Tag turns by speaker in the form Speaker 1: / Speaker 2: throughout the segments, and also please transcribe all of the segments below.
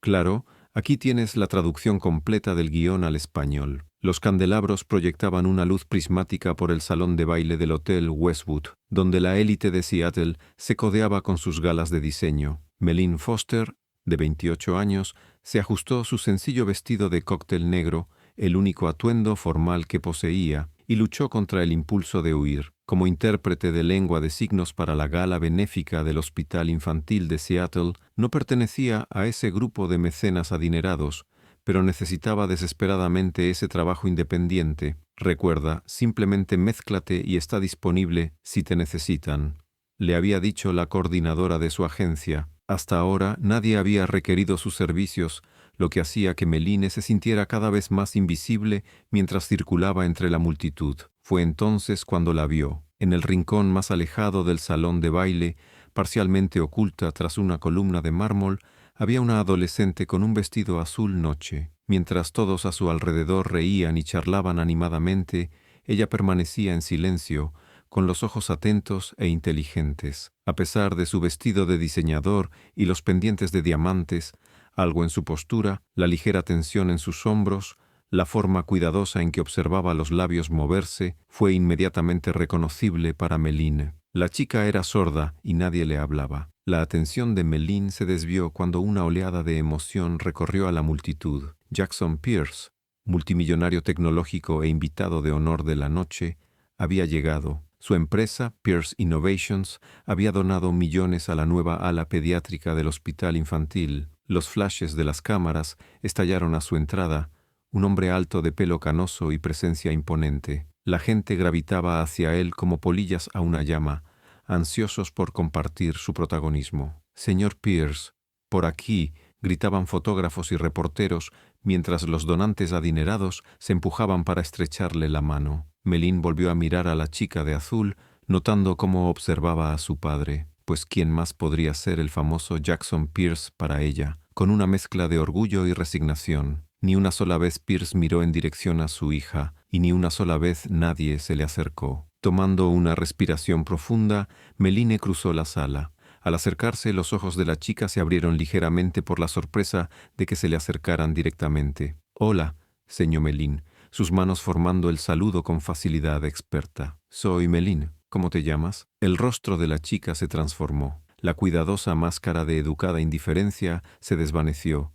Speaker 1: Claro, aquí tienes la traducción completa del guión al español. Los candelabros proyectaban una luz prismática por el salón de baile del Hotel Westwood, donde la élite de Seattle se codeaba con sus galas de diseño. Meline Foster, de 28 años, se ajustó su sencillo vestido de cóctel negro, el único atuendo formal que poseía, y luchó contra el impulso de huir. Como intérprete de lengua de signos para la gala benéfica del Hospital Infantil de Seattle, no pertenecía a ese grupo de mecenas adinerados, pero necesitaba desesperadamente ese trabajo independiente. Recuerda, simplemente mézclate y está disponible si te necesitan, le había dicho la coordinadora de su agencia. Hasta ahora nadie había requerido sus servicios, lo que hacía que Meline se sintiera cada vez más invisible mientras circulaba entre la multitud. Fue entonces cuando la vio, en el rincón más alejado del salón de baile, parcialmente oculta tras una columna de mármol, había una adolescente con un vestido azul noche. Mientras todos a su alrededor reían y charlaban animadamente, ella permanecía en silencio, con los ojos atentos e inteligentes. A pesar de su vestido de diseñador y los pendientes de diamantes, algo en su postura, la ligera tensión en sus hombros, la forma cuidadosa en que observaba los labios moverse, fue inmediatamente reconocible para Meline. La chica era sorda y nadie le hablaba. La atención de Meline se desvió cuando una oleada de emoción recorrió a la multitud. Jackson Pierce, multimillonario tecnológico e invitado de honor de la noche, había llegado. Su empresa, Pierce Innovations, había donado millones a la nueva ala pediátrica del hospital infantil. Los flashes de las cámaras estallaron a su entrada, un hombre alto de pelo canoso y presencia imponente. La gente gravitaba hacia él como polillas a una llama, ansiosos por compartir su protagonismo. «Señor Pierce, por aquí», gritaban fotógrafos y reporteros, mientras los donantes adinerados se empujaban para estrecharle la mano. Meline volvió a mirar a la chica de azul, notando cómo observaba a su padre, pues ¿quién más podría ser el famoso Jackson Pierce para ella? Con una mezcla de orgullo y resignación. Ni una sola vez Pierce miró en dirección a su hija, y ni una sola vez nadie se le acercó. Tomando una respiración profunda, Meline cruzó la sala. Al acercarse, los ojos de la chica se abrieron ligeramente por la sorpresa de que se le acercaran directamente. «Hola», señó Meline, sus manos formando el saludo con facilidad experta. «Soy Meline. ¿Cómo te llamas?» El rostro de la chica se transformó. La cuidadosa máscara de educada indiferencia se desvaneció,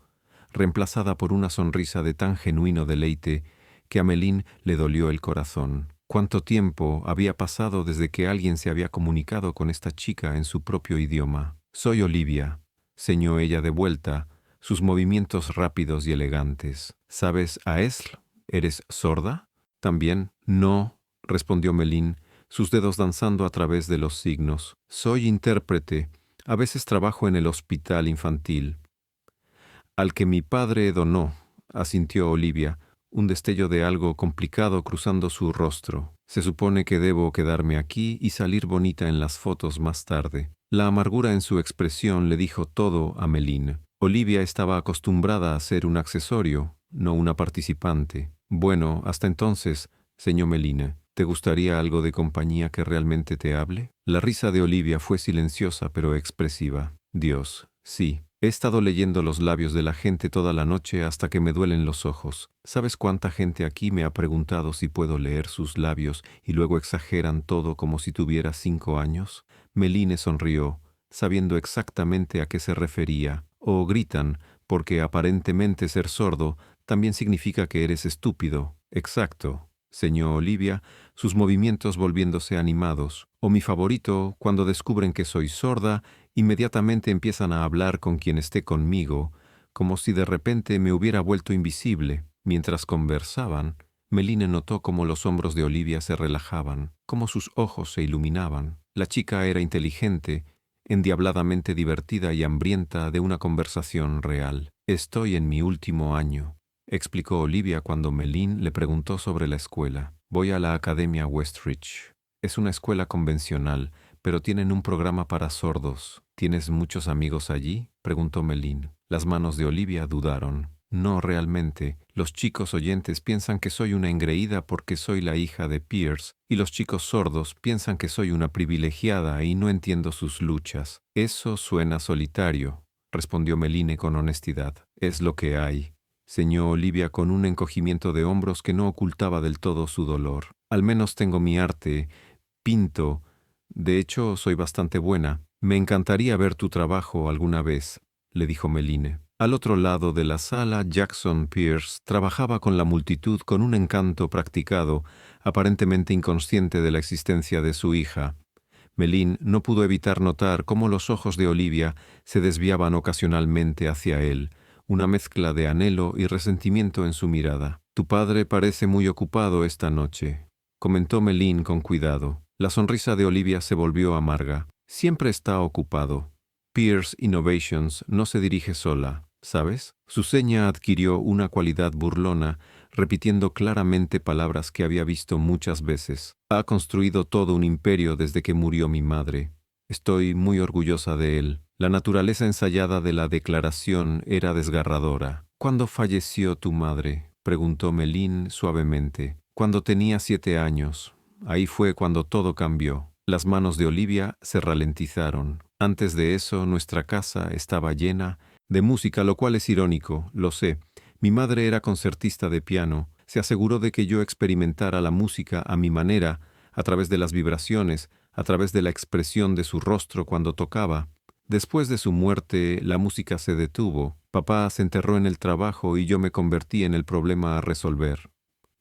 Speaker 1: reemplazada por una sonrisa de tan genuino deleite que a Meline le dolió el corazón. ¿Cuánto tiempo había pasado desde que alguien se había comunicado con esta chica en su propio idioma? «Soy Olivia», señó ella de vuelta, sus movimientos rápidos y elegantes. «¿Sabes Aesl? ¿Eres sorda?» «También». «No», respondió Meline, sus dedos danzando a través de los signos. «Soy intérprete. A veces trabajo en el hospital infantil». «Al que mi padre donó», asintió Olivia, un destello de algo complicado cruzando su rostro. «Se supone que debo quedarme aquí y salir bonita en las fotos más tarde». La amargura en su expresión le dijo todo a Meline. Olivia estaba acostumbrada a ser un accesorio, no una participante. «Bueno, hasta entonces, señor Meline, ¿te gustaría algo de compañía que realmente te hable?» La risa de Olivia fue silenciosa pero expresiva. «Dios, sí. He estado leyendo los labios de la gente toda la noche hasta que me duelen los ojos. ¿Sabes cuánta gente aquí me ha preguntado si puedo leer sus labios y luego exageran todo como si tuviera 5 años?» Meline sonrió, sabiendo exactamente a qué se refería. «O gritan, porque aparentemente ser sordo también significa que eres estúpido». «Exacto», señó Olivia, sus movimientos volviéndose animados. «O mi favorito, cuando descubren que soy sorda, inmediatamente empiezan a hablar con quien esté conmigo, como si de repente me hubiera vuelto invisible». Mientras conversaban, Meline notó cómo los hombros de Olivia se relajaban, cómo sus ojos se iluminaban. La chica era inteligente, endiabladamente divertida y hambrienta de una conversación real. «Estoy en mi último año», explicó Olivia cuando Meline le preguntó sobre la escuela. «Voy a la Academia Westridge. Es una escuela convencional, pero tienen un programa para sordos». «¿Tienes muchos amigos allí?», preguntó Meline. Las manos de Olivia dudaron. «No realmente. Los chicos oyentes piensan que soy una engreída porque soy la hija de Pierce, y los chicos sordos piensan que soy una privilegiada y no entiendo sus luchas». «Eso suena solitario», respondió Meline con honestidad. Es lo que hay, señó Olivia con un encogimiento de hombros que no ocultaba del todo su dolor. Al menos tengo mi arte, pinto. De hecho, soy bastante buena. Me encantaría ver tu trabajo alguna vez, le dijo Meline. Al otro lado de la sala, Jackson Pierce trabajaba con la multitud con un encanto practicado, aparentemente inconsciente de la existencia de su hija. Meline no pudo evitar notar cómo los ojos de Olivia se desviaban ocasionalmente hacia él, una mezcla de anhelo y resentimiento en su mirada. «Tu padre parece muy ocupado esta noche», comentó Meline con cuidado. La sonrisa de Olivia se volvió amarga. «Siempre está ocupado. Pierce Innovations no se dirige sola, ¿sabes?» Su seña adquirió una cualidad burlona, repitiendo claramente palabras que había visto muchas veces. «Ha construido todo un imperio desde que murió mi madre. Estoy muy orgullosa de él». La naturaleza ensayada de la declaración era desgarradora. «¿Cuándo falleció tu madre?», preguntó Meline suavemente. «Cuando tenía 7 años. Ahí fue cuando todo cambió». Las manos de Olivia se ralentizaron. Antes de eso, nuestra casa estaba llena de música, lo cual es irónico, lo sé. Mi madre era concertista de piano. Se aseguró de que yo experimentara la música a mi manera, a través de las vibraciones, a través de la expresión de su rostro cuando tocaba. Después de su muerte, la música se detuvo. Papá se enterró en el trabajo y yo me convertí en el problema a resolver.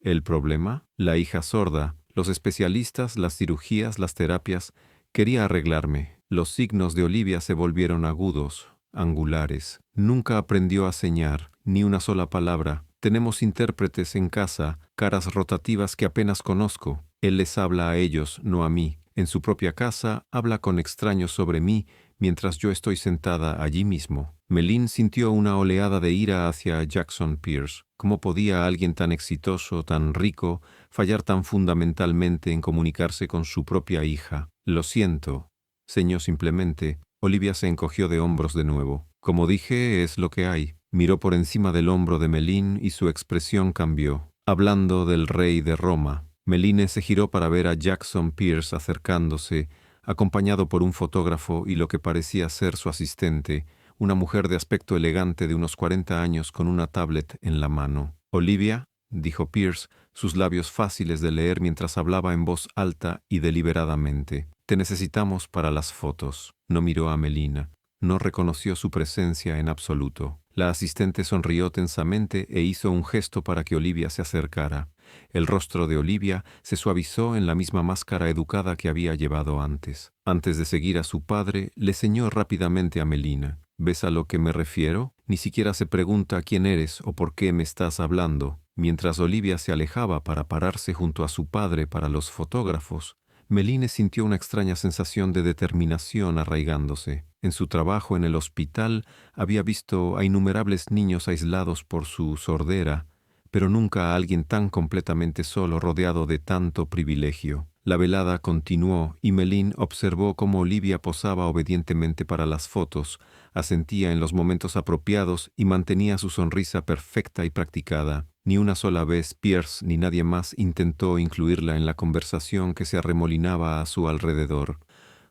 Speaker 1: ¿El problema? La hija sorda, los especialistas, las cirugías, las terapias. Quería arreglarme. Los signos de Olivia se volvieron agudos, angulares. Nunca aprendió a señar, ni una sola palabra. Tenemos intérpretes en casa, caras rotativas que apenas conozco. Él les habla a ellos, no a mí. En su propia casa, habla con extraños sobre mí, mientras yo estoy sentada allí mismo. Meline sintió una oleada de ira hacia Jackson Pierce. ¿Cómo podía alguien tan exitoso, tan rico, fallar tan fundamentalmente en comunicarse con su propia hija? «Lo siento», señó simplemente. Olivia se encogió de hombros de nuevo. «Como dije, es lo que hay». Miró por encima del hombro de Meline y su expresión cambió. «Hablando del rey de Roma». Meline se giró para ver a Jackson Pierce acercándose, acompañado por un fotógrafo y lo que parecía ser su asistente, una mujer de aspecto elegante de unos 40 años con una tablet en la mano. «Olivia», dijo Pierce, sus labios fáciles de leer mientras hablaba en voz alta y deliberadamente. «Te necesitamos para las fotos». No miró a Meline. No reconoció su presencia en absoluto. La asistente sonrió tensamente e hizo un gesto para que Olivia se acercara. El rostro de Olivia se suavizó en la misma máscara educada que había llevado antes. Antes de seguir a su padre, le señaló rápidamente a Meline. «¿Ves a lo que me refiero? Ni siquiera se pregunta quién eres o por qué me estás hablando». Mientras Olivia se alejaba para pararse junto a su padre para los fotógrafos, Meline sintió una extraña sensación de determinación arraigándose. En su trabajo en el hospital había visto a innumerables niños aislados por su sordera, pero nunca a alguien tan completamente solo, rodeado de tanto privilegio. La velada continuó y Meline observó cómo Olivia posaba obedientemente para las fotos, asentía en los momentos apropiados y mantenía su sonrisa perfecta y practicada. Ni una sola vez Pierce ni nadie más intentó incluirla en la conversación que se arremolinaba a su alrededor.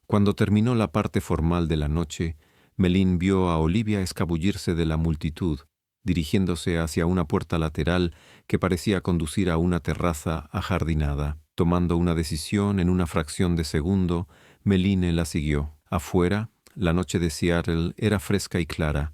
Speaker 1: Cuando terminó la parte formal de la noche, Meline vio a Olivia escabullirse de la multitud, dirigiéndose hacia una puerta lateral que parecía conducir a una terraza ajardinada. Tomando una decisión en una fracción de segundo, Meline la siguió. Afuera, la noche de Seattle era fresca y clara,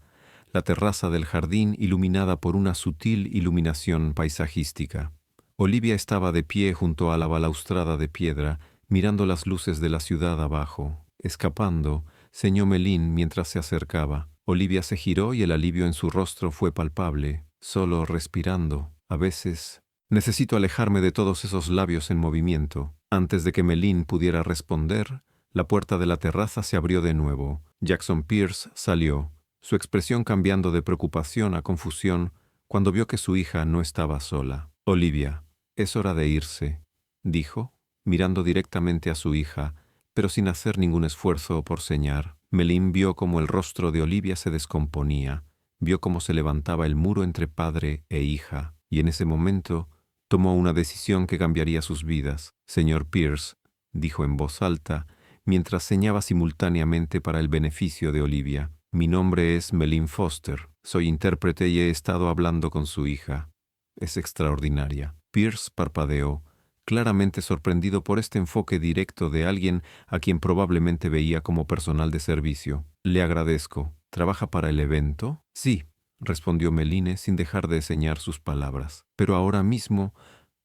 Speaker 1: la terraza del jardín iluminada por una sutil iluminación paisajística. Olivia estaba de pie junto a la balaustrada de piedra, mirando las luces de la ciudad abajo. «Escapando», señó Meline mientras se acercaba. Olivia se giró y el alivio en su rostro fue palpable. «Solo respirando. A veces necesito alejarme de todos esos labios en movimiento». Antes de que Meline pudiera responder, la puerta de la terraza se abrió de nuevo. Jackson Pierce salió, su expresión cambiando de preocupación a confusión cuando vio que su hija no estaba sola. «Olivia, es hora de irse», dijo, mirando directamente a su hija, pero sin hacer ningún esfuerzo por señar. Meline vio cómo el rostro de Olivia se descomponía, vio cómo se levantaba el muro entre padre e hija, y en ese momento tomó una decisión que cambiaría sus vidas. «Señor Pierce», dijo en voz alta, mientras señaba simultáneamente para el beneficio de Olivia, Mi nombre es Meline Foster. Soy intérprete y he estado hablando con su hija. Es extraordinaria. Pierce parpadeó, claramente sorprendido por este enfoque directo de alguien a quien probablemente veía como personal de servicio. Le agradezco. ¿Trabaja para el evento? Sí, respondió Meline sin dejar de enseñar sus palabras. Pero ahora mismo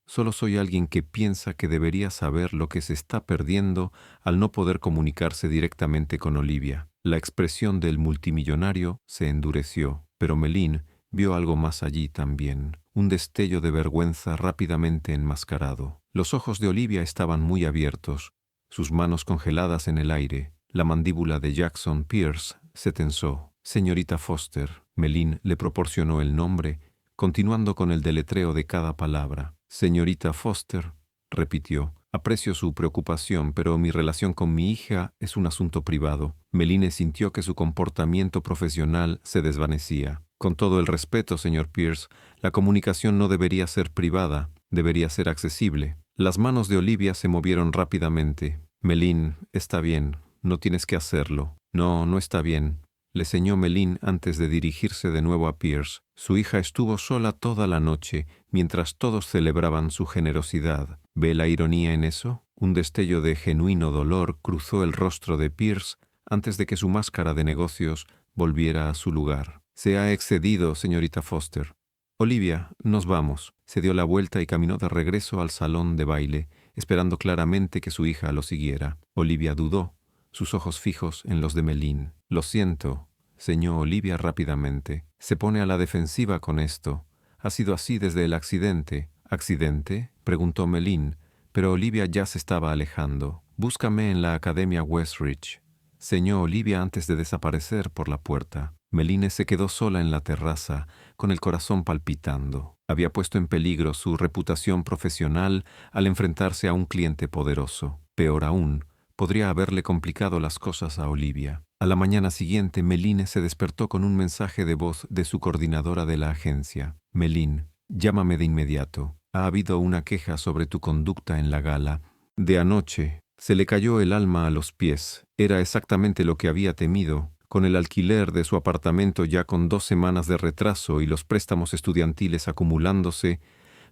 Speaker 1: solo soy alguien que piensa que debería saber lo que se está perdiendo al no poder comunicarse directamente con Olivia. La expresión del multimillonario se endureció, pero Meline vio algo más allí también, un destello de vergüenza rápidamente enmascarado. Los ojos de Olivia estaban muy abiertos, sus manos congeladas en el aire. La mandíbula de Jackson Pierce se tensó. Señorita Foster, Meline le proporcionó el nombre, continuando con el deletreo de cada palabra. Señorita Foster, repitió. Aprecio su preocupación, pero mi relación con mi hija es un asunto privado. Meline sintió que su comportamiento profesional se desvanecía. Con todo el respeto, señor Pierce, la comunicación no debería ser privada, debería ser accesible. Las manos de Olivia se movieron rápidamente. Meline, está bien, no tienes que hacerlo. No, no está bien, le señaló Meline antes de dirigirse de nuevo a Pierce. Su hija estuvo sola toda la noche, mientras todos celebraban su generosidad. ¿Ve la ironía en eso? Un destello de genuino dolor cruzó el rostro de Pierce antes de que su máscara de negocios volviera a su lugar. Se ha excedido, señorita Foster. Olivia, nos vamos. Se dio la vuelta y caminó de regreso al salón de baile, esperando claramente que su hija lo siguiera. Olivia dudó, sus ojos fijos en los de Meline. Lo siento, señó Olivia rápidamente. Se pone a la defensiva con esto. Ha sido así desde el accidente. ¿Accidente?, preguntó Meline, pero Olivia ya se estaba alejando. Búscame en la Academia Westridge, señó Olivia antes de desaparecer por la puerta. Meline se quedó sola en la terraza, con el corazón palpitando. Había puesto en peligro su reputación profesional al enfrentarse a un cliente poderoso. Peor aún, podría haberle complicado las cosas a Olivia. A la mañana siguiente, Meline se despertó con un mensaje de voz de su coordinadora de la agencia. Meline, llámame de inmediato. Ha habido una queja sobre tu conducta en la gala de anoche. Se le cayó el alma a los pies. Era exactamente lo que había temido. Con el alquiler de su apartamento ya con 2 semanas de retraso y los préstamos estudiantiles acumulándose,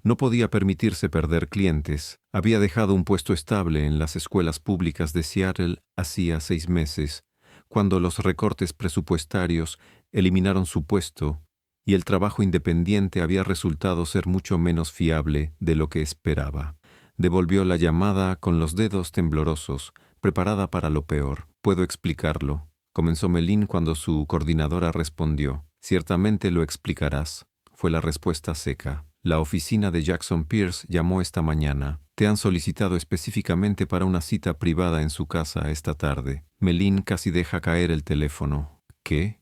Speaker 1: no podía permitirse perder clientes. Había dejado un puesto estable en las escuelas públicas de Seattle hacía 6 meses, cuando los recortes presupuestarios eliminaron su puesto y el trabajo independiente había resultado ser mucho menos fiable de lo que esperaba. Devolvió la llamada con los dedos temblorosos, preparada para lo peor. «Puedo explicarlo», comenzó Meline cuando su coordinadora respondió. «Ciertamente lo explicarás», fue la respuesta seca. «La oficina de Jackson Pierce llamó esta mañana. Te han solicitado específicamente para una cita privada en su casa esta tarde». Meline casi deja caer el teléfono. «¿Qué?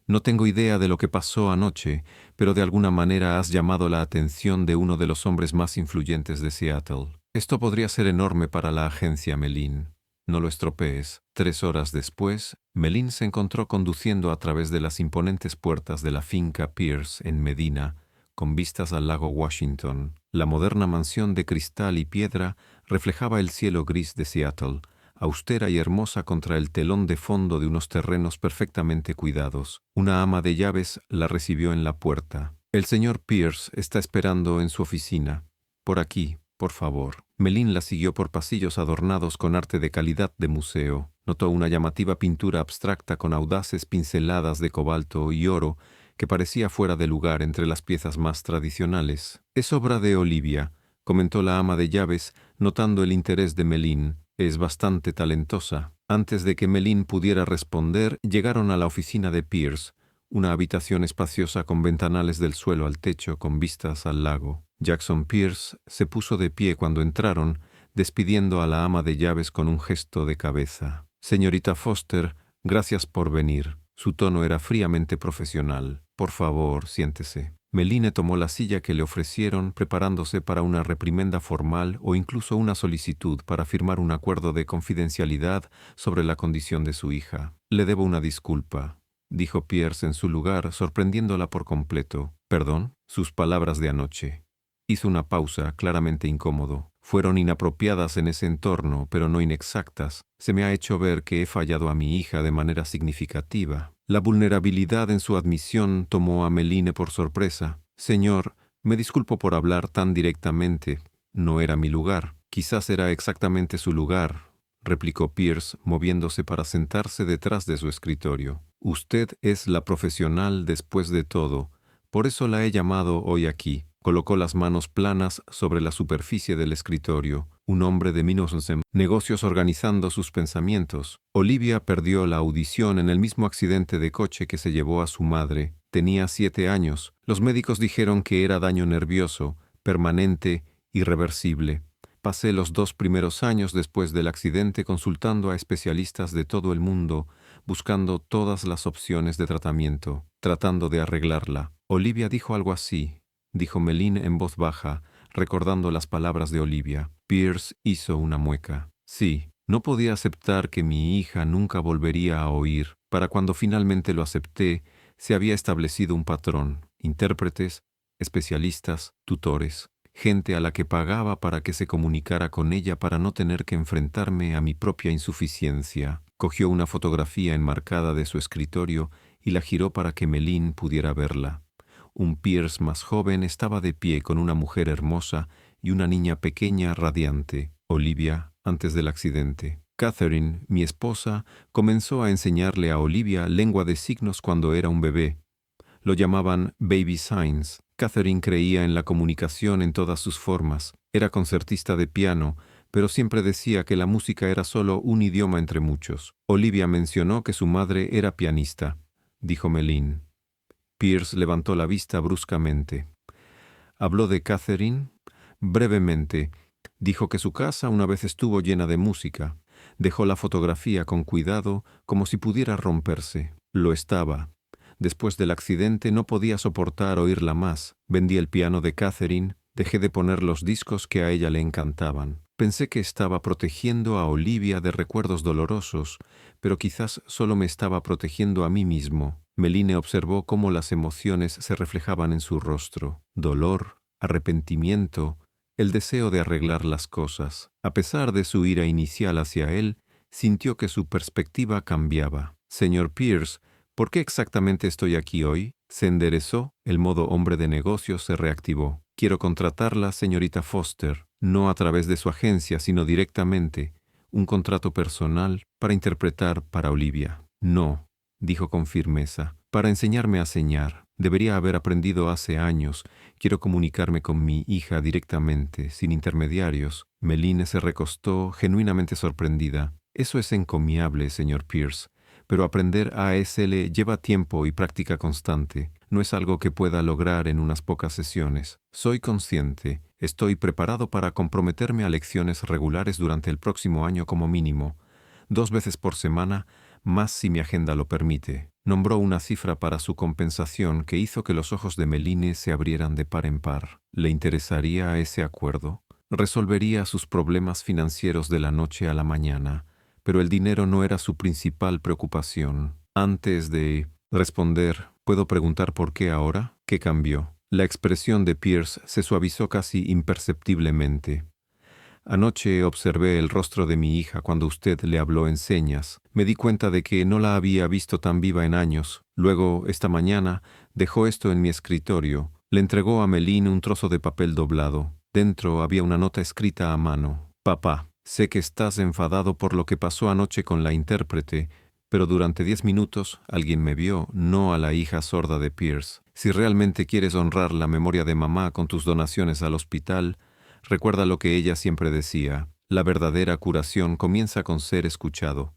Speaker 1: No tengo idea de lo que pasó anoche, pero de alguna manera has llamado la atención de uno de los hombres más influyentes de Seattle. Esto podría ser enorme para la agencia, Meline. No lo estropees». 3 horas después, Meline se encontró conduciendo a través de las imponentes puertas de la finca Pierce en Medina, con vistas al lago Washington. La moderna mansión de cristal y piedra reflejaba el cielo gris de Seattle, austera y hermosa contra el telón de fondo de unos terrenos perfectamente cuidados. Una ama de llaves la recibió en la puerta. «El señor Pierce está esperando en su oficina. Por aquí, por favor». Meline la siguió por pasillos adornados con arte de calidad de museo. Notó una llamativa pintura abstracta con audaces pinceladas de cobalto y oro que parecía fuera de lugar entre las piezas más tradicionales. «Es obra de Olivia», comentó la ama de llaves, notando el interés de Meline. «Es bastante talentosa». Antes de que Meline pudiera responder, llegaron a la oficina de Pierce, una habitación espaciosa con ventanales del suelo al techo con vistas al lago. Jackson Pierce se puso de pie cuando entraron, despidiendo a la ama de llaves con un gesto de cabeza. «Señorita Foster, gracias por venir». Su tono era fríamente profesional. «Por favor, siéntese». Meline tomó la silla que le ofrecieron, preparándose para una reprimenda formal o incluso una solicitud para firmar un acuerdo de confidencialidad sobre la condición de su hija. «Le debo una disculpa», dijo Pierce en su lugar, sorprendiéndola por completo. «¿Perdón?» «Sus palabras de anoche». Hizo una pausa, claramente incómodo. Fueron inapropiadas en ese entorno, pero no inexactas. Se me ha hecho ver que he fallado a mi hija de manera significativa. La vulnerabilidad en su admisión tomó a Meline por sorpresa. Señor, me disculpo por hablar tan directamente. No era mi lugar. Quizás era exactamente su lugar, replicó Pierce, moviéndose para sentarse detrás de su escritorio. Usted es la profesional después de todo. Por eso la he llamado hoy aquí. Colocó las manos planas sobre la superficie del escritorio. Un hombre de negocios organizando sus pensamientos. Olivia perdió la audición en el mismo accidente de coche que se llevó a su madre. Tenía 7 años. Los médicos dijeron que era daño nervioso, permanente, irreversible. Pasé los 2 primeros años después del accidente consultando a especialistas de todo el mundo, buscando todas las opciones de tratamiento, tratando de arreglarla. Olivia dijo algo así, dijo Meline en voz baja, recordando las palabras de Olivia. Pierce hizo una mueca. Sí, no podía aceptar que mi hija nunca volvería a oír. Para cuando finalmente lo acepté, se había establecido un patrón. Intérpretes, especialistas, tutores. Gente a la que pagaba para que se comunicara con ella para no tener que enfrentarme a mi propia insuficiencia. Cogió una fotografía enmarcada de su escritorio y la giró para que Meline pudiera verla. Un Pierce más joven estaba de pie con una mujer hermosa y una niña pequeña radiante, Olivia, antes del accidente. Catherine, mi esposa, comenzó a enseñarle a Olivia lengua de signos cuando era un bebé. Lo llamaban Baby Signs. Catherine creía en la comunicación en todas sus formas. Era concertista de piano, pero siempre decía que la música era solo un idioma entre muchos. Olivia mencionó que su madre era pianista, dijo Meline. Pierce levantó la vista bruscamente. ¿Habló de Catherine? Brevemente. Dijo que su casa una vez estuvo llena de música. Dejó la fotografía con cuidado, como si pudiera romperse. Lo estaba. Después del accidente no podía soportar oírla más. Vendí el piano de Catherine, dejé de poner los discos que a ella le encantaban. Pensé que estaba protegiendo a Olivia de recuerdos dolorosos, pero quizás solo me estaba protegiendo a mí mismo. Meline observó cómo las emociones se reflejaban en su rostro. Dolor, arrepentimiento, el deseo de arreglar las cosas. A pesar de su ira inicial hacia él, sintió que su perspectiva cambiaba. Señor Pierce, ¿por qué exactamente estoy aquí hoy? Se enderezó, el modo hombre de negocios se reactivó. Quiero contratarla, señorita Foster, no a través de su agencia, sino directamente, un contrato personal para interpretar para Olivia. No, dijo con firmeza, para enseñarme a señar. Debería haber aprendido hace años. Quiero comunicarme con mi hija directamente, sin intermediarios. Meline se recostó, genuinamente sorprendida. Eso es encomiable, señor Pierce. Pero aprender ASL lleva tiempo y práctica constante. No es algo que pueda lograr en unas pocas sesiones. Soy consciente. Estoy preparado para comprometerme a lecciones regulares durante el próximo año como mínimo. 2 veces por semana, más si mi agenda lo permite. Nombró una cifra para su compensación que hizo que los ojos de Meline se abrieran de par en par. ¿Le interesaría ese acuerdo? Resolvería sus problemas financieros de la noche a la mañana. Pero el dinero no era su principal preocupación. Antes de responder, ¿puedo preguntar por qué ahora? ¿Qué cambió? La expresión de Pierce se suavizó casi imperceptiblemente. Anoche observé el rostro de mi hija cuando usted le habló en señas. Me di cuenta de que no la había visto tan viva en años. Luego, esta mañana, dejó esto en mi escritorio. Le entregó a Meline un trozo de papel doblado. Dentro había una nota escrita a mano. Papá. Sé que estás enfadado por lo que pasó anoche con la intérprete, pero durante 10 minutos alguien me vio, no a la hija sorda de Pierce. Si realmente quieres honrar la memoria de mamá con tus donaciones al hospital, recuerda lo que ella siempre decía. La verdadera curación comienza con ser escuchado.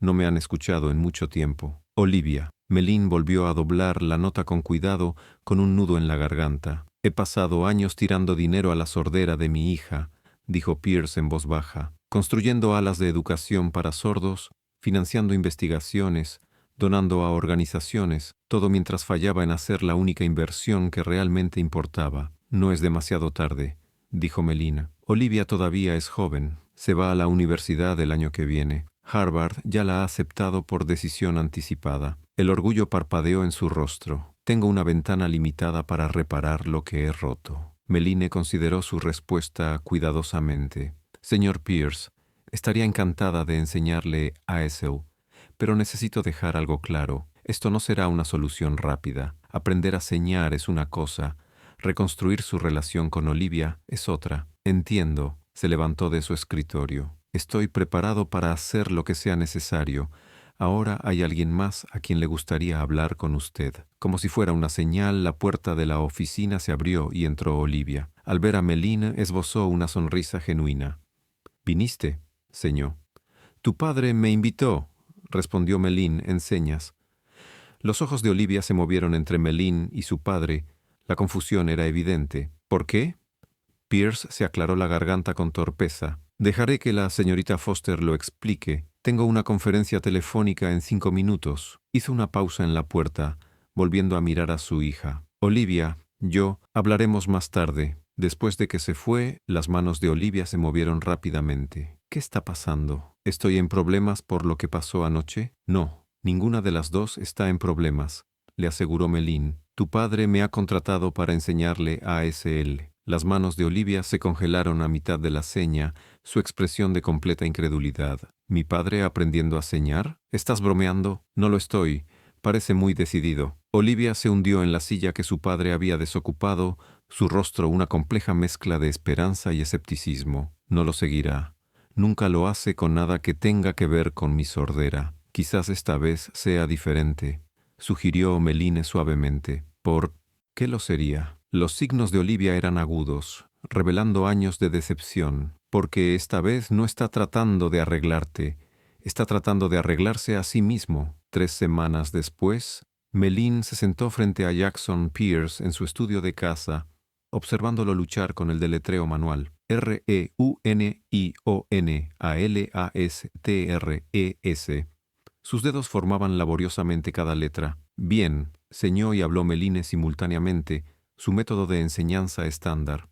Speaker 1: No me han escuchado en mucho tiempo. Olivia. Meline volvió a doblar la nota con cuidado, con un nudo en la garganta. He pasado años tirando dinero a la sordera de mi hija, dijo Pierce en voz baja, construyendo alas de educación para sordos, financiando investigaciones, donando a organizaciones, todo mientras fallaba en hacer la única inversión que realmente importaba. No es demasiado tarde, dijo Meline. Olivia todavía es joven. Se va a la universidad el año que viene. Harvard ya la ha aceptado por decisión anticipada. El orgullo parpadeó en su rostro. Tengo una ventana limitada para reparar lo que he roto. Meline consideró su respuesta cuidadosamente. Señor Pierce, estaría encantada de enseñarle ASL, pero necesito dejar algo claro. Esto no será una solución rápida. Aprender a señar es una cosa. Reconstruir su relación con Olivia es otra. Entiendo. Se levantó de su escritorio. Estoy preparado para hacer lo que sea necesario. Ahora hay alguien más a quien le gustaría hablar con usted. Como si fuera una señal, la puerta de la oficina se abrió y entró Olivia. Al ver a Meline, esbozó una sonrisa genuina. «¿Viniste?», señó. «Tu padre me invitó», respondió Meline en señas. Los ojos de Olivia se movieron entre Meline y su padre. La confusión era evidente. «¿Por qué?». Pierce se aclaró la garganta con torpeza. «Dejaré que la señorita Foster lo explique. Tengo una conferencia telefónica en 5 minutos». Hizo una pausa en la puerta, volviendo a mirar a su hija. «Olivia, yo, hablaremos más tarde». Después de que se fue, las manos de Olivia se movieron rápidamente. «¿Qué está pasando? ¿Estoy en problemas por lo que pasó anoche?». «No, ninguna de las dos está en problemas», le aseguró Meline. «Tu padre me ha contratado para enseñarle ASL». Las manos de Olivia se congelaron a mitad de la seña, su expresión de completa incredulidad. «¿Mi padre aprendiendo a señar? ¿Estás bromeando?». «No lo estoy. Parece muy decidido». Olivia se hundió en la silla que su padre había desocupado, su rostro una compleja mezcla de esperanza y escepticismo. «No lo seguirá. Nunca lo hace con nada que tenga que ver con mi sordera. Quizás esta vez sea diferente», sugirió Meline suavemente. «¿Por qué lo sería?». Los signos de Olivia eran agudos, revelando años de decepción. «Porque esta vez no está tratando de arreglarte, está tratando de arreglarse a sí mismo». 3 semanas después, Meline se sentó frente a Jackson Pierce en su estudio de casa, observándolo luchar con el deletreo manual. REUNIONALASTRES. Sus dedos formaban laboriosamente cada letra. «Bien», señó y habló Meline simultáneamente, su método de enseñanza estándar.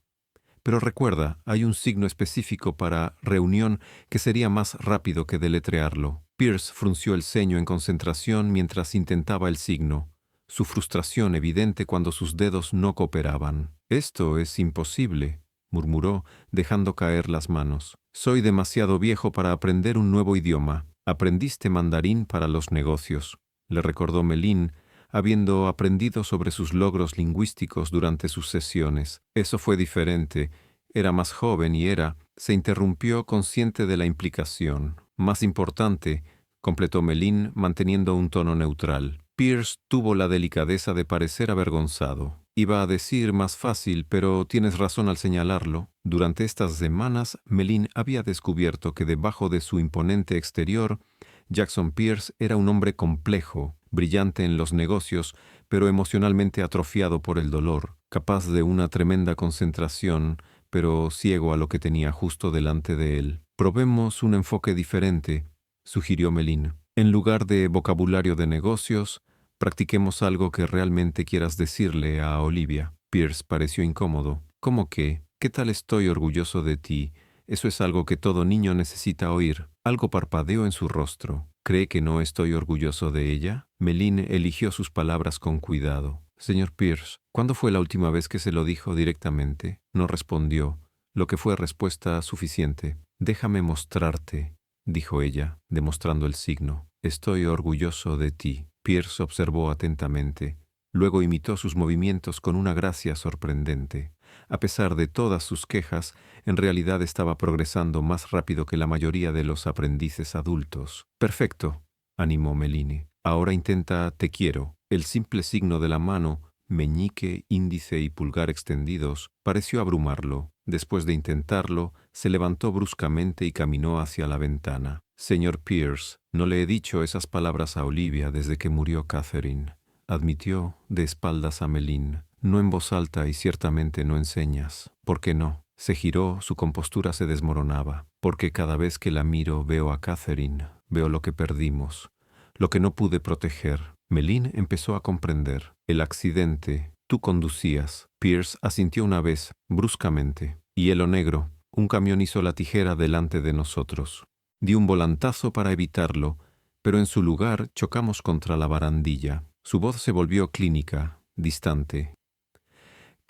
Speaker 1: «Pero recuerda, hay un signo específico para reunión que sería más rápido que deletrearlo». Pierce frunció el ceño en concentración mientras intentaba el signo, su frustración evidente cuando sus dedos no cooperaban. «Esto es imposible», murmuró, dejando caer las manos. «Soy demasiado viejo para aprender un nuevo idioma. Aprendiste mandarín para los negocios», le recordó Meline, habiendo aprendido sobre sus logros lingüísticos durante sus sesiones. «Eso fue diferente. Era más joven y se interrumpió consciente de la implicación. «Más importante», completó Meline manteniendo un tono neutral. Pierce tuvo la delicadeza de parecer avergonzado. Iba a decir más fácil, pero tienes razón al señalarlo. Durante estas semanas, Meline había descubierto que debajo de su imponente exterior, Jackson Pierce era un hombre complejo, brillante en los negocios, pero emocionalmente atrofiado por el dolor, capaz de una tremenda concentración, pero ciego a lo que tenía justo delante de él. «Probemos un enfoque diferente», sugirió Meline. «En lugar de vocabulario de negocios, practiquemos algo que realmente quieras decirle a Olivia». Pierce pareció incómodo. «¿Cómo qué? ¿Qué tal estoy orgulloso de ti? Eso es algo que todo niño necesita oír». Algo parpadeó en su rostro. «¿Cree que no estoy orgulloso de ella?». Meline eligió sus palabras con cuidado. «Señor Pierce, ¿cuándo fue la última vez que se lo dijo directamente?». No respondió, lo que fue respuesta suficiente. «Déjame mostrarte», dijo ella, demostrando el signo. «Estoy orgulloso de ti». Pierce observó atentamente. Luego imitó sus movimientos con una gracia sorprendente. A pesar de todas sus quejas, en realidad estaba progresando más rápido que la mayoría de los aprendices adultos. «Perfecto», animó Meline. «Ahora intenta «te quiero». El simple signo de la mano, meñique, índice y pulgar extendidos, pareció abrumarlo. Después de intentarlo, se levantó bruscamente y caminó hacia la ventana. «Señor Pierce, no le he dicho esas palabras a Olivia desde que murió Catherine», admitió de espaldas a Meline. «No en voz alta y ciertamente no en señas». «¿Por qué no?». Se giró, su compostura se desmoronaba. «Porque cada vez que la miro veo a Catherine, veo lo que perdimos, lo que no pude proteger». Meline empezó a comprender. «El accidente. Tú conducías». Pierce asintió una vez, bruscamente. «Hielo negro. Un camión hizo la tijera delante de nosotros. Di un volantazo para evitarlo, pero en su lugar chocamos contra la barandilla». Su voz se volvió clínica, distante.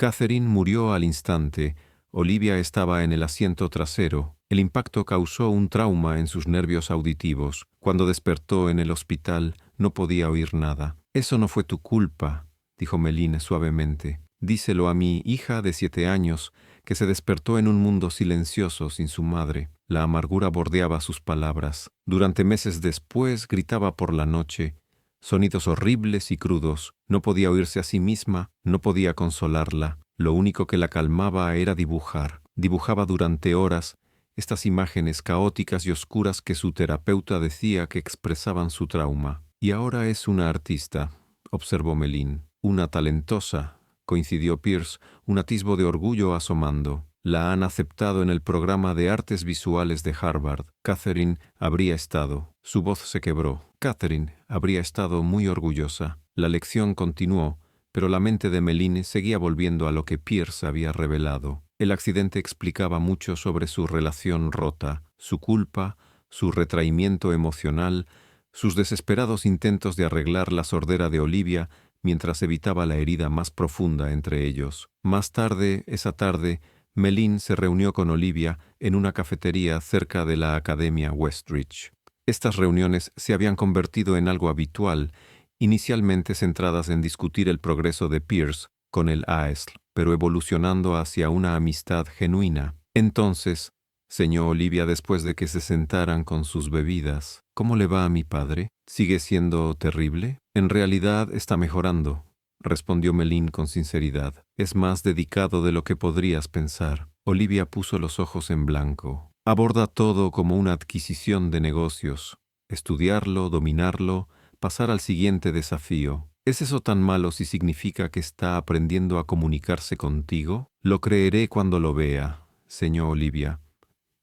Speaker 1: Catherine murió al instante. Olivia estaba en el asiento trasero. El impacto causó un trauma en sus nervios auditivos. Cuando despertó en el hospital, no podía oír nada. «Eso no fue tu culpa», dijo Méline suavemente. «Díselo a mi hija de 7 años, que se despertó en un mundo silencioso sin su madre». La amargura bordeaba sus palabras. Durante meses después gritaba por la noche. Sonidos horribles y crudos. No podía oírse a sí misma, no podía consolarla. Lo único que la calmaba era dibujar. Dibujaba durante horas estas imágenes caóticas y oscuras que su terapeuta decía que expresaban su trauma. «Y ahora es una artista», observó Méline. «Una talentosa», coincidió Pierce, un atisbo de orgullo asomando. «La han aceptado en el programa de artes visuales de Harvard. Catherine habría estado». Su voz se quebró. Catherine habría estado muy orgullosa. La lección continuó, pero la mente de Méline seguía volviendo a lo que Pierce había revelado. El accidente explicaba mucho sobre su relación rota, su culpa, su retraimiento emocional, sus desesperados intentos de arreglar la sordera de Olivia mientras evitaba la herida más profunda entre ellos. Más tarde, esa tarde, Méline se reunió con Olivia en una cafetería cerca de la Academia Westridge. Estas reuniones se habían convertido en algo habitual, inicialmente centradas en discutir el progreso de Pierce con el AESL, pero evolucionando hacia una amistad genuina. «Entonces», señó Olivia después de que se sentaran con sus bebidas, «¿cómo le va a mi padre? ¿Sigue siendo terrible?» «En realidad está mejorando», respondió Méline con sinceridad. «Es más dedicado de lo que podrías pensar». Olivia puso los ojos en blanco. «Aborda todo como una adquisición de negocios. Estudiarlo, dominarlo, pasar al siguiente desafío. ¿Es eso tan malo si significa que está aprendiendo a comunicarse contigo? Lo creeré cuando lo vea», señó Olivia.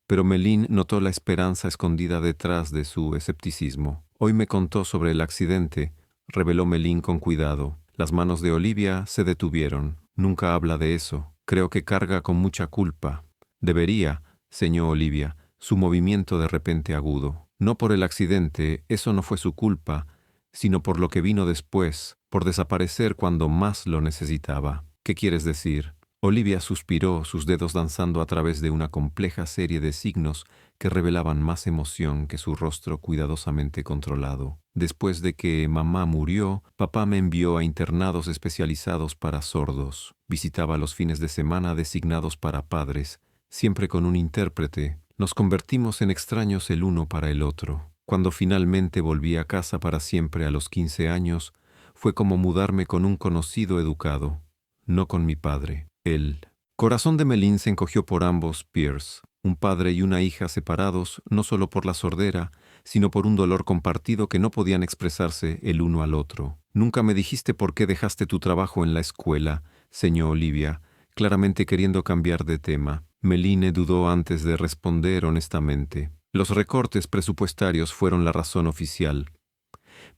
Speaker 1: Pero Méline notó la esperanza escondida detrás de su escepticismo. «Hoy me contó sobre el accidente», reveló Méline con cuidado. Las manos de Olivia se detuvieron. «Nunca habla de eso. Creo que carga con mucha culpa». «Debería», señó Olivia, su movimiento de repente agudo. «No por el accidente, eso no fue su culpa, sino por lo que vino después, por desaparecer cuando más lo necesitaba». «¿Qué quieres decir?» Olivia suspiró, sus dedos danzando a través de una compleja serie de signos que revelaban más emoción que su rostro cuidadosamente controlado. «Después de que mamá murió, papá me envió a internados especializados para sordos. Visitaba los fines de semana designados para padres, siempre con un intérprete. Nos convertimos en extraños el uno para el otro. Cuando finalmente volví a casa para siempre a los 15 años, fue como mudarme con un conocido educado, no con mi padre». El corazón de Méline se encogió por ambos Pierce, un padre y una hija separados no solo por la sordera, sino por un dolor compartido que no podían expresarse el uno al otro. «Nunca me dijiste por qué dejaste tu trabajo en la escuela», señó Olivia, claramente queriendo cambiar de tema. Méline dudó antes de responder honestamente. «Los recortes presupuestarios fueron la razón oficial.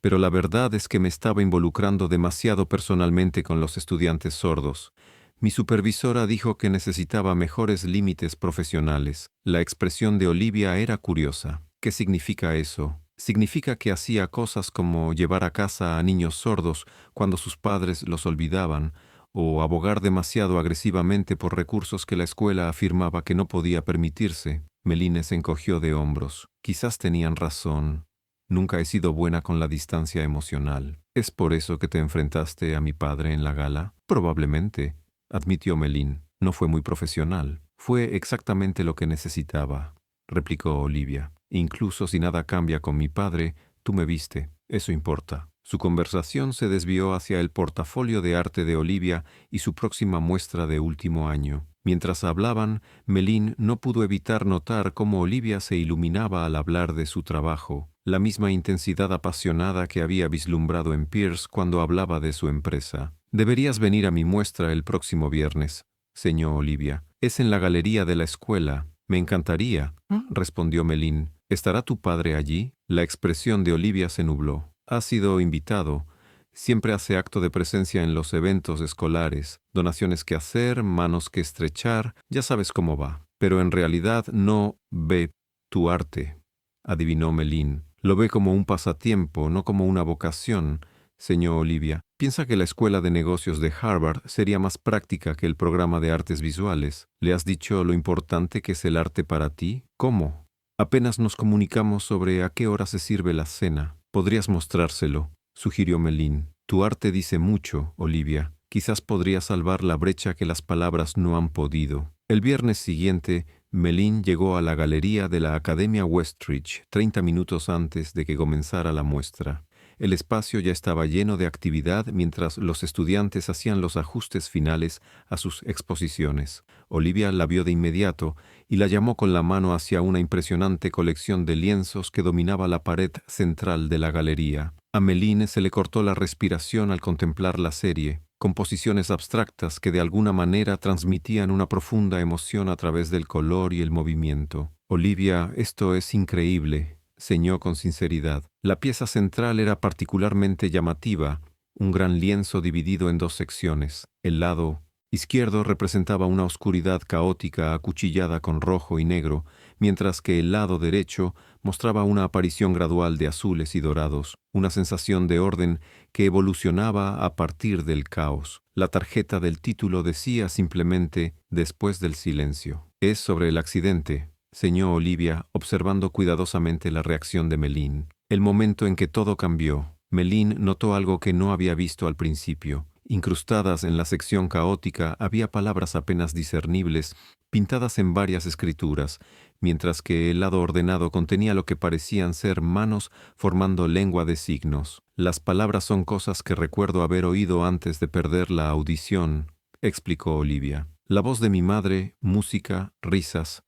Speaker 1: Pero la verdad es que me estaba involucrando demasiado personalmente con los estudiantes sordos. Mi supervisora dijo que necesitaba mejores límites profesionales». La expresión de Olivia era curiosa. «¿Qué significa eso?» «Significa que hacía cosas como llevar a casa a niños sordos cuando sus padres los olvidaban, o abogar demasiado agresivamente por recursos que la escuela afirmaba que no podía permitirse». Méline se encogió de hombros. «Quizás tenían razón. Nunca he sido buena con la distancia emocional». «¿Es por eso que te enfrentaste a mi padre en la gala?» «Probablemente», admitió Méline. «No fue muy profesional». «Fue exactamente lo que necesitaba», replicó Olivia. «Incluso si nada cambia con mi padre, tú me viste. Eso importa». Su conversación se desvió hacia el portafolio de arte de Olivia y su próxima muestra de último año. Mientras hablaban, Méline no pudo evitar notar cómo Olivia se iluminaba al hablar de su trabajo, la misma intensidad apasionada que había vislumbrado en Pierce cuando hablaba de su empresa. «Deberías venir a mi muestra el próximo viernes», señó Olivia. «Es en la galería de la escuela». «Me encantaría», respondió Méline. «¿Estará tu padre allí?» La expresión de Olivia se nubló. «Ha sido invitado. Siempre hace acto de presencia en los eventos escolares, donaciones que hacer, manos que estrechar, ya sabes cómo va. Pero en realidad no ve tu arte», adivinó Méline. «Lo ve como un pasatiempo, no como una vocación. Señor Olivia, piensa que la escuela de negocios de Harvard sería más práctica que el programa de artes visuales. ¿Le has dicho lo importante que es el arte para ti? ¿Cómo? Apenas nos comunicamos sobre a qué hora se sirve la cena. Podrías mostrárselo, sugirió Meline. Tu arte dice mucho, Olivia. Quizás podría salvar la brecha que las palabras no han podido. El viernes siguiente, Meline llegó a la galería de la Academia Westridge 30 minutos antes de que comenzara la muestra. El espacio ya estaba lleno de actividad mientras los estudiantes hacían los ajustes finales a sus exposiciones. Olivia la vio de inmediato y la llamó con la mano hacia una impresionante colección de lienzos que dominaba la pared central de la galería. A Meline se le cortó la respiración al contemplar la serie, composiciones abstractas que de alguna manera transmitían una profunda emoción a través del color y el movimiento. Olivia, esto es increíble, señó con sinceridad. La pieza central era particularmente llamativa, un gran lienzo dividido en dos secciones. El lado izquierdo representaba una oscuridad caótica acuchillada con rojo y negro, mientras que el lado derecho mostraba una aparición gradual de azules y dorados, una sensación de orden que evolucionaba a partir del caos. La tarjeta del título decía simplemente «Después del silencio». Es sobre el accidente, señó Olivia, observando cuidadosamente la reacción de Meline. El momento en que todo cambió, Meline notó algo que no había visto al principio. Incrustadas en la sección caótica había palabras apenas discernibles, pintadas en varias escrituras, mientras que el lado ordenado contenía lo que parecían ser manos formando lengua de signos. Las palabras son cosas que recuerdo haber oído antes de perder la audición, explicó Olivia. La voz de mi madre, música, risas.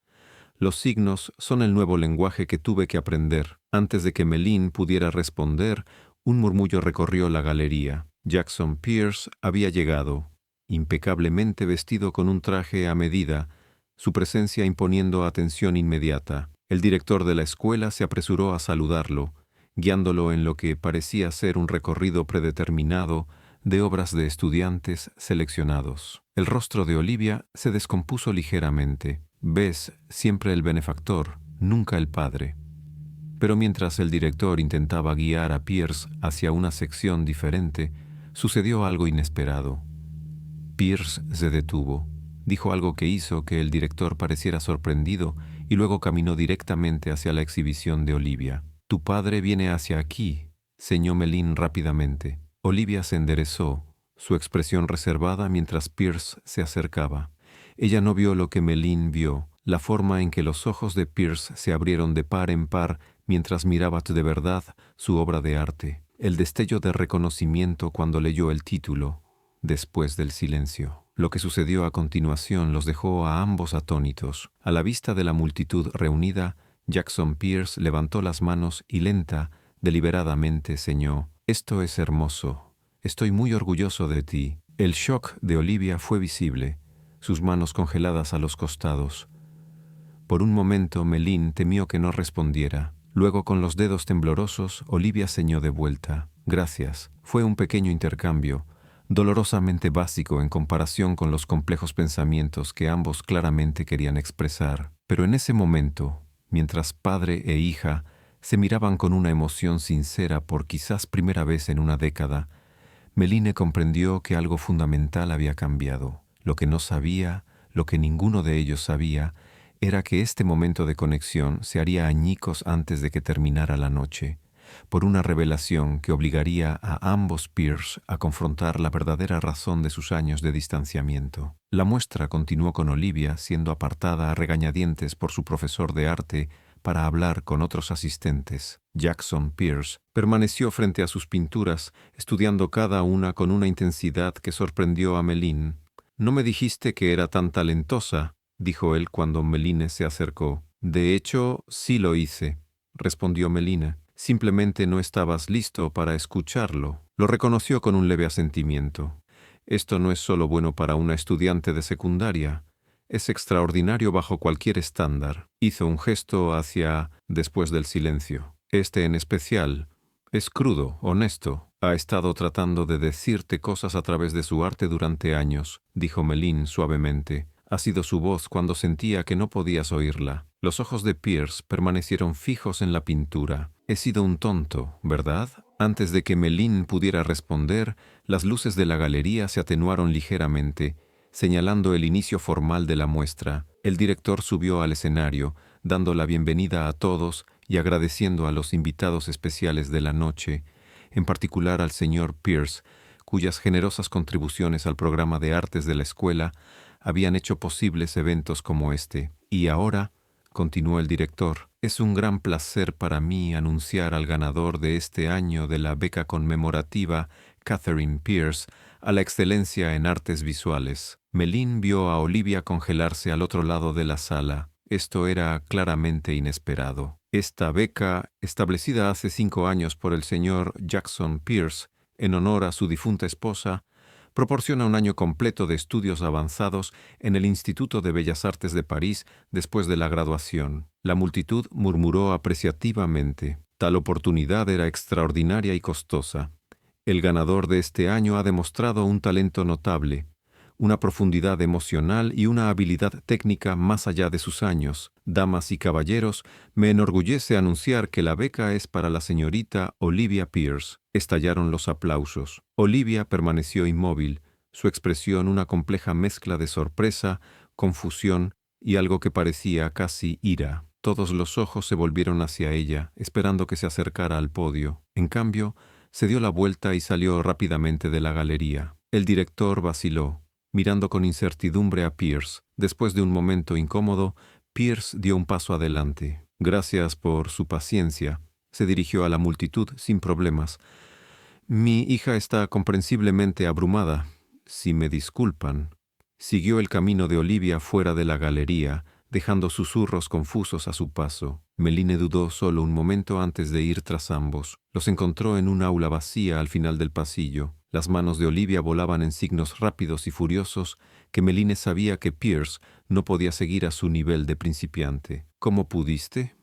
Speaker 1: Los signos son el nuevo lenguaje que tuve que aprender. Antes de que Meline pudiera responder, un murmullo recorrió la galería. Jackson Pearce había llegado, impecablemente vestido con un traje a medida, su presencia imponiendo atención inmediata. El director de la escuela se apresuró a saludarlo, guiándolo en lo que parecía ser un recorrido predeterminado de obras de estudiantes seleccionados. El rostro de Olivia se descompuso ligeramente. «Ves, siempre el benefactor, nunca el padre». Pero mientras el director intentaba guiar a Pearce hacia una sección diferente, sucedió algo inesperado. Pearce se detuvo, dijo algo que hizo que el director pareciera sorprendido y luego caminó directamente hacia la exhibición de Olivia. «Tu padre viene hacia aquí», señó Meline rápidamente. Olivia se enderezó, su expresión reservada mientras Pearce se acercaba. Ella no vio lo que Meline vio, la forma en que los ojos de Pearce se abrieron de par en par mientras miraba de verdad su obra de arte, el destello de reconocimiento cuando leyó el título, Después del silencio. Lo que sucedió a continuación los dejó a ambos atónitos. A la vista de la multitud reunida, Jackson Pearce levantó las manos y deliberadamente señó: «Esto es hermoso. Estoy muy orgulloso de ti». El shock de Olivia fue visible, sus manos congeladas a los costados. Por un momento Meline temió que no respondiera. Luego, con los dedos temblorosos, Olivia señó de vuelta. «Gracias». Fue un pequeño intercambio, dolorosamente básico en comparación con los complejos pensamientos que ambos claramente querían expresar. Pero en ese momento, mientras padre e hija se miraban con una emoción sincera por quizás primera vez en una década, Meline comprendió que algo fundamental había cambiado. Lo que no sabía, lo que ninguno de ellos sabía, era que este momento de conexión se haría añicos antes de que terminara la noche, por una revelación que obligaría a ambos Pearce a confrontar la verdadera razón de sus años de distanciamiento. La muestra continuó con Olivia siendo apartada a regañadientes por su profesor de arte para hablar con otros asistentes. Jackson Pearce permaneció frente a sus pinturas, estudiando cada una con una intensidad que sorprendió a Meline. «No me dijiste que era tan talentosa», dijo él cuando Meline se acercó. «De hecho, sí lo hice», respondió Meline. «Simplemente no estabas listo para escucharlo». Lo reconoció con un leve asentimiento. «Esto no es solo bueno para una estudiante de secundaria. Es extraordinario bajo cualquier estándar». Hizo un gesto hacia Después del silencio. «Este en especial es crudo, honesto. Ha estado tratando de decirte cosas a través de su arte durante años», dijo Meline suavemente. «Ha sido su voz cuando sentía que no podías oírla». Los ojos de Pearce permanecieron fijos en la pintura. «He sido un tonto, ¿verdad?», Antes de que Melín pudiera responder, las luces de la galería se atenuaron ligeramente, señalando el inicio formal de la muestra. El director subió al escenario, dando la bienvenida a todos y agradeciendo a los invitados especiales de la noche, en particular al señor Pierce, cuyas generosas contribuciones al programa de artes de la escuela habían hecho posibles eventos como este. Y ahora, continuó el director, es un gran placer para mí anunciar al ganador de este año de la beca conmemorativa Catherine Pierce a la excelencia en artes visuales. Melín vio a Olivia congelarse al otro lado de la sala. Esto era claramente inesperado. Esta beca, establecida hace 5 años por el señor Jackson Pierce en honor a su difunta esposa, proporciona un año completo de estudios avanzados en el Instituto de Bellas Artes de París después de la graduación. La multitud murmuró apreciativamente. Tal oportunidad era extraordinaria y costosa. El ganador de este año ha demostrado un talento notable, una profundidad emocional y una habilidad técnica más allá de sus años. Damas y caballeros, me enorgullece anunciar que la beca es para la señorita Olivia Pierce. Estallaron los aplausos. Olivia permaneció inmóvil, su expresión una compleja mezcla de sorpresa, confusión y algo que parecía casi ira. Todos los ojos se volvieron hacia ella, esperando que se acercara al podio. En cambio, se dio la vuelta y salió rápidamente de la galería. El director vaciló, mirando con incertidumbre a Pierce. Después de un momento incómodo, Pierce dio un paso adelante. Gracias por su paciencia. Se dirigió a la multitud sin problemas. Mi hija está comprensiblemente abrumada. Si me disculpan. Siguió el camino de Olivia fuera de la galería, dejando susurros confusos a su paso. Meline dudó solo un momento antes de ir tras ambos. Los encontró en un aula vacía al final del pasillo. Las manos de Olivia volaban en signos rápidos y furiosos que Meline sabía que Pierce no podía seguir a su nivel de principiante. ¿Cómo pudiste?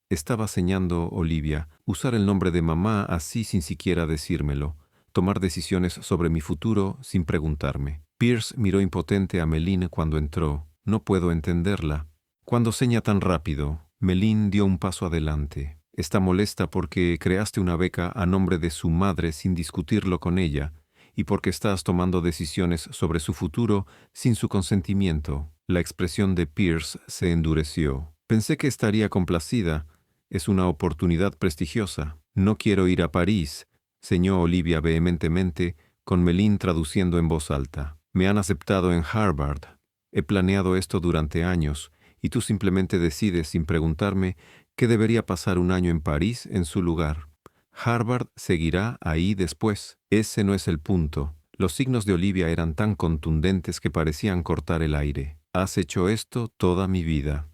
Speaker 1: Estaba señando Olivia, usar el nombre de mamá así sin siquiera decírmelo, tomar decisiones sobre mi futuro sin preguntarme. Pierce miró impotente a Meline cuando entró. No puedo entenderla. Cuando seña tan rápido, Meline dio un paso adelante. Está molesta porque creaste una beca a nombre de su madre sin discutirlo con ella y porque estás tomando decisiones sobre su futuro sin su consentimiento. La expresión de Pierce se endureció. Pensé que estaría complacida. Es una oportunidad prestigiosa. No quiero ir a París, señó Olivia vehementemente, con Meline traduciendo en voz alta. Me han aceptado en Harvard. He planeado esto durante años, y tú simplemente decides sin preguntarme que debería pasar un año en París en su lugar. Harvard seguirá ahí después. Ese no es el punto. Los signos de Olivia eran tan contundentes que parecían cortar el aire. Has hecho esto toda mi vida.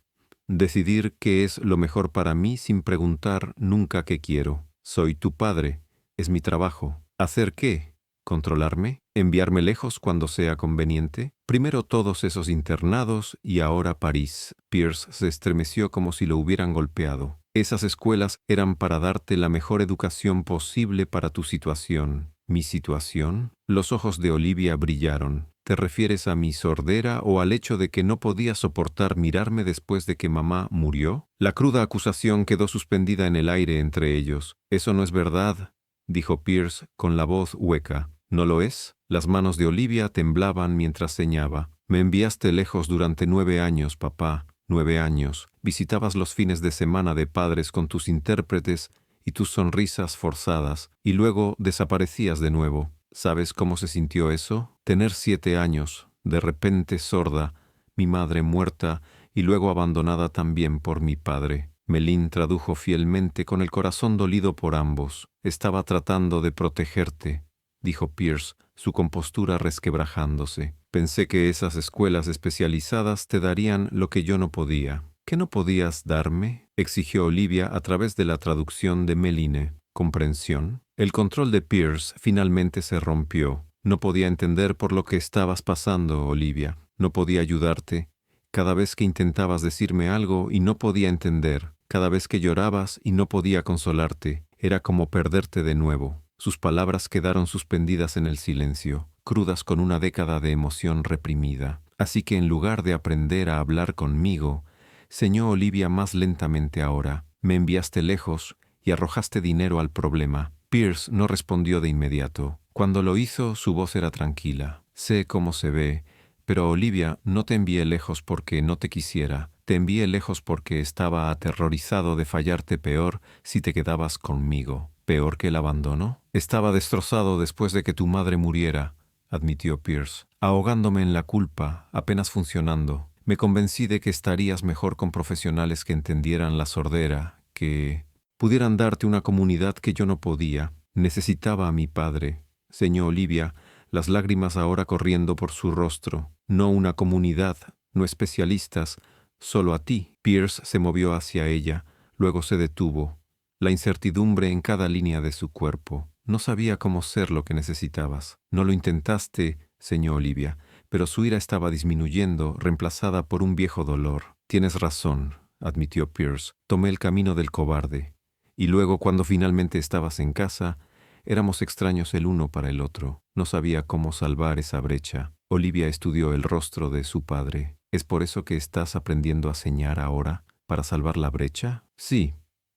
Speaker 1: Decidir qué es lo mejor para mí sin preguntar nunca qué quiero. Soy tu padre. Es mi trabajo. ¿Hacer qué? ¿Controlarme? ¿Enviarme lejos cuando sea conveniente? Primero todos esos internados y ahora París. Pierce se estremeció como si lo hubieran golpeado. Esas escuelas eran para darte la mejor educación posible para tu situación. ¿Mi situación? Los ojos de Olivia brillaron. ¿Te refieres a mi sordera o al hecho de que no podía soportar mirarme después de que mamá murió? La cruda acusación quedó suspendida en el aire entre ellos. Eso no es verdad, dijo Pierce con la voz hueca. ¿No lo es? Las manos de Olivia temblaban mientras señaba. Me enviaste lejos durante 9 años, papá. 9 años. Visitabas los fines de semana de padres con tus intérpretes y tus sonrisas forzadas, y luego desaparecías de nuevo. ¿Sabes cómo se sintió eso? Tener 7 años, de repente sorda, mi madre muerta y luego abandonada también por mi padre. Meline tradujo fielmente con el corazón dolido por ambos. Estaba tratando de protegerte, dijo Pierce, su compostura resquebrajándose. Pensé que esas escuelas especializadas te darían lo que yo no podía. ¿Qué no podías darme? Exigió Olivia a través de la traducción de Meline. ¿Comprensión? El control de Pierce finalmente se rompió. No podía entender por lo que estabas pasando, Olivia. No podía ayudarte. Cada vez que intentabas decirme algo y no podía entender. Cada vez que llorabas y no podía consolarte. Era como perderte de nuevo. Sus palabras quedaron suspendidas en el silencio, crudas con una década de emoción reprimida. Así que en lugar de aprender a hablar conmigo, señó Olivia más lentamente ahora, me enviaste lejos y arrojaste dinero al problema. Pierce no respondió de inmediato. Cuando lo hizo, su voz era tranquila. Sé cómo se ve, pero Olivia, no te envié lejos porque no te quisiera. Te envié lejos porque estaba aterrorizado de fallarte peor si te quedabas conmigo. ¿Peor que el abandono? Estaba destrozado después de que tu madre muriera, admitió Pierce, ahogándome en la culpa, apenas funcionando. Me convencí de que estarías mejor con profesionales que entendieran la sordera, que pudieran darte una comunidad que yo no podía. Necesitaba a mi padre. Señó Olivia, las lágrimas ahora corriendo por su rostro. No una comunidad, no especialistas, solo a ti. Pierce se movió hacia ella, luego se detuvo. La incertidumbre en cada línea de su cuerpo. No sabía cómo ser lo que necesitabas. No lo intentaste, señó Olivia, pero su ira estaba disminuyendo, reemplazada por un viejo dolor. Tienes razón, admitió Pierce. Tomé el camino del cobarde. Y luego, cuando finalmente estabas en casa, éramos extraños el uno para el otro. No sabía cómo salvar esa brecha. Olivia estudió el rostro de su padre. ¿Es por eso que estás aprendiendo a señar ahora, para salvar la brecha? Sí,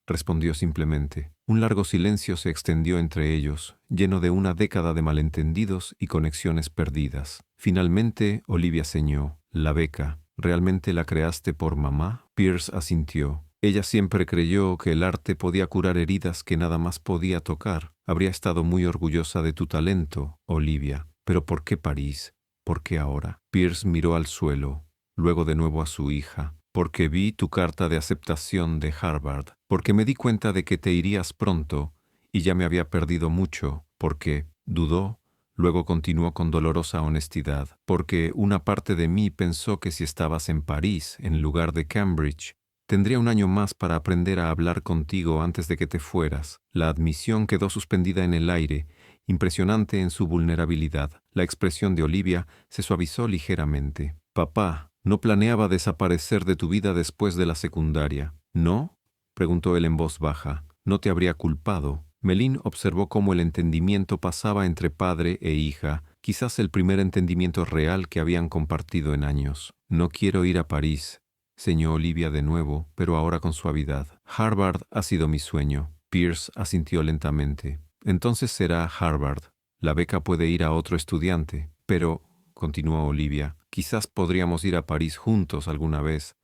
Speaker 1: respondió simplemente. Un largo silencio se extendió entre ellos, lleno de una década de malentendidos y conexiones perdidas. Finalmente, Olivia señó. La beca, ¿realmente la creaste por mamá? Pierce asintió. Ella siempre creyó que el arte podía curar heridas que nada más podía tocar. Habría estado muy orgullosa de tu talento, Olivia. Pero ¿por qué París? ¿Por qué ahora? Pierce miró al suelo, luego de nuevo a su hija. Porque vi tu carta de aceptación de Harvard. Porque me di cuenta de que te irías pronto y ya me había perdido mucho. Porque dudó, luego continuó con dolorosa honestidad. Porque una parte de mí pensó que si estabas en París en lugar de Cambridge, tendría un año más para aprender a hablar contigo antes de que te fueras. La admisión quedó suspendida en el aire, impresionante en su vulnerabilidad. La expresión de Olivia se suavizó ligeramente. Papá, no planeaba desaparecer de tu vida después de la secundaria. ¿No? Preguntó él en voz baja. No te habría culpado. Melín observó cómo el entendimiento pasaba entre padre e hija, quizás el primer entendimiento real que habían compartido en años. No quiero ir a París, señó Olivia de nuevo, pero ahora con suavidad. Harvard ha sido mi sueño. Pierce asintió lentamente. Entonces será Harvard. La beca puede ir a otro estudiante. Pero, continuó Olivia, quizás podríamos ir a París juntos alguna vez.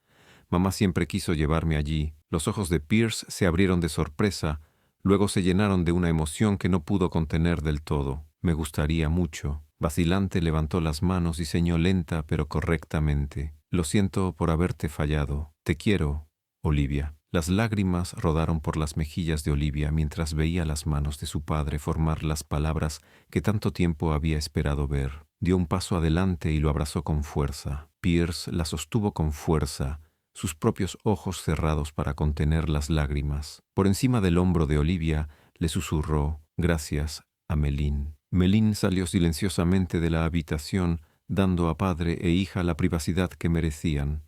Speaker 1: Mamá siempre quiso llevarme allí. Los ojos de Pierce se abrieron de sorpresa, luego se llenaron de una emoción que no pudo contener del todo. Me gustaría mucho. Vacilante levantó las manos y señó lenta pero correctamente. Lo siento por haberte fallado. Te quiero, Olivia. Las lágrimas rodaron por las mejillas de Olivia mientras veía las manos de su padre formar las palabras que tanto tiempo había esperado ver. Dio un paso adelante y lo abrazó con fuerza. Pierce la sostuvo con fuerza, sus propios ojos cerrados para contener las lágrimas. Por encima del hombro de Olivia le susurró, «Gracias a Melín». Melín salió silenciosamente de la habitación, dando a padre e hija la privacidad que merecían.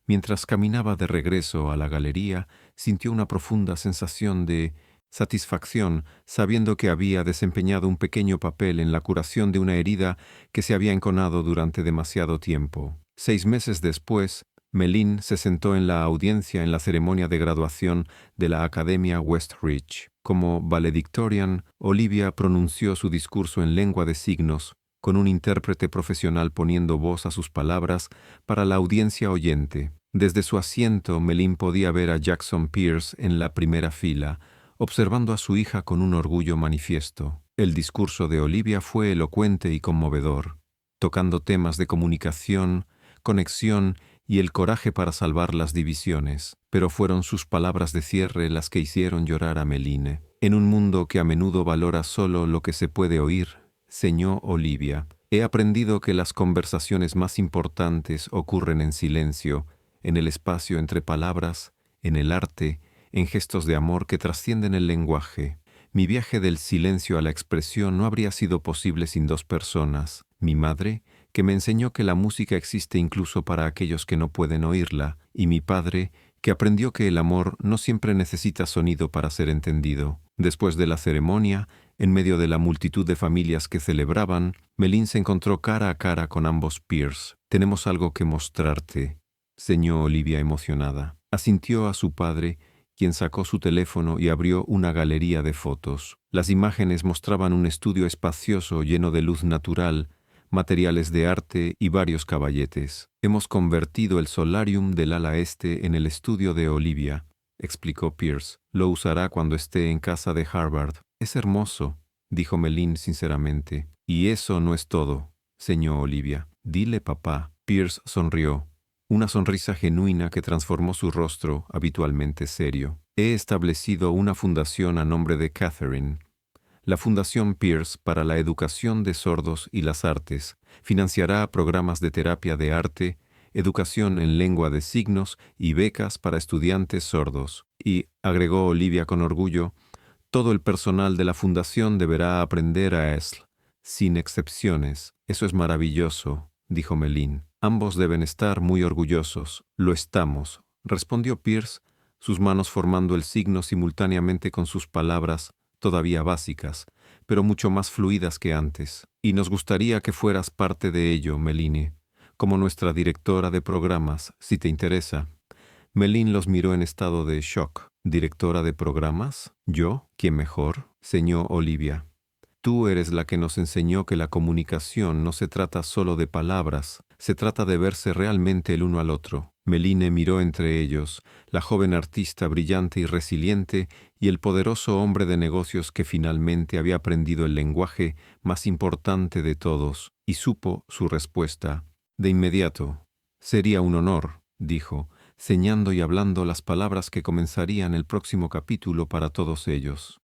Speaker 1: Mientras caminaba de regreso a la galería, sintió una profunda sensación de satisfacción, sabiendo que había desempeñado un pequeño papel en la curación de una herida que se había enconado durante demasiado tiempo. 6 meses después, Melín se sentó en la audiencia en la ceremonia de graduación de la Academia Westridge. Como valedictorian, Olivia pronunció su discurso en lengua de signos, con un intérprete profesional poniendo voz a sus palabras para la audiencia oyente. Desde su asiento, Melín podía ver a Jackson Pierce en la primera fila, observando a su hija con un orgullo manifiesto. El discurso de Olivia fue elocuente y conmovedor, tocando temas de comunicación, conexión y el coraje para salvar las divisiones. Pero fueron sus palabras de cierre las que hicieron llorar a Melín. En un mundo que a menudo valora solo lo que se puede oír, señó Olivia, he aprendido que las conversaciones más importantes ocurren en silencio, en el espacio entre palabras, en el arte, en gestos de amor que trascienden el lenguaje. Mi viaje del silencio a la expresión no habría sido posible sin 2 personas. Mi madre, que me enseñó que la música existe incluso para aquellos que no pueden oírla, y mi padre, que aprendió que el amor no siempre necesita sonido para ser entendido. Después de la ceremonia, en medio de la multitud de familias que celebraban, Melín se encontró cara a cara con ambos Pierce. «Tenemos algo que mostrarte», señó Olivia emocionada. Asintió a su padre, quien sacó su teléfono y abrió una galería de fotos. Las imágenes mostraban un estudio espacioso lleno de luz natural, materiales de arte y varios caballetes. Hemos convertido el solarium del ala este en el estudio de Olivia, explicó Pierce. Lo usará cuando esté en casa de Harvard. Es hermoso, dijo Meline sinceramente. Y eso no es todo, señó Olivia. Dile, papá. Pierce sonrió, una sonrisa genuina que transformó su rostro, habitualmente serio. He establecido una fundación a nombre de Catherine. La Fundación Pierce para la Educación de Sordos y las Artes financiará programas de terapia de arte, educación en lengua de signos y becas para estudiantes sordos. Y, agregó Olivia con orgullo, todo el personal de la Fundación deberá aprender a ESL, sin excepciones. Eso es maravilloso, dijo Meline. Ambos deben estar muy orgullosos. Lo estamos, respondió Pierce, sus manos formando el signo simultáneamente con sus palabras, todavía básicas, pero mucho más fluidas que antes. Y nos gustaría que fueras parte de ello, Meline, como nuestra directora de programas, si te interesa. Meline los miró en estado de shock. ¿Directora de programas? ¿Yo? ¿Quién mejor? Señó Olivia. Tú eres la que nos enseñó que la comunicación no se trata solo de palabras, se trata de verse realmente el uno al otro. Meline miró entre ellos, la joven artista brillante y resiliente y el poderoso hombre de negocios que finalmente había aprendido el lenguaje más importante de todos, y supo su respuesta. De inmediato. Sería un honor, dijo, señando y hablando las palabras que comenzarían el próximo capítulo para todos ellos.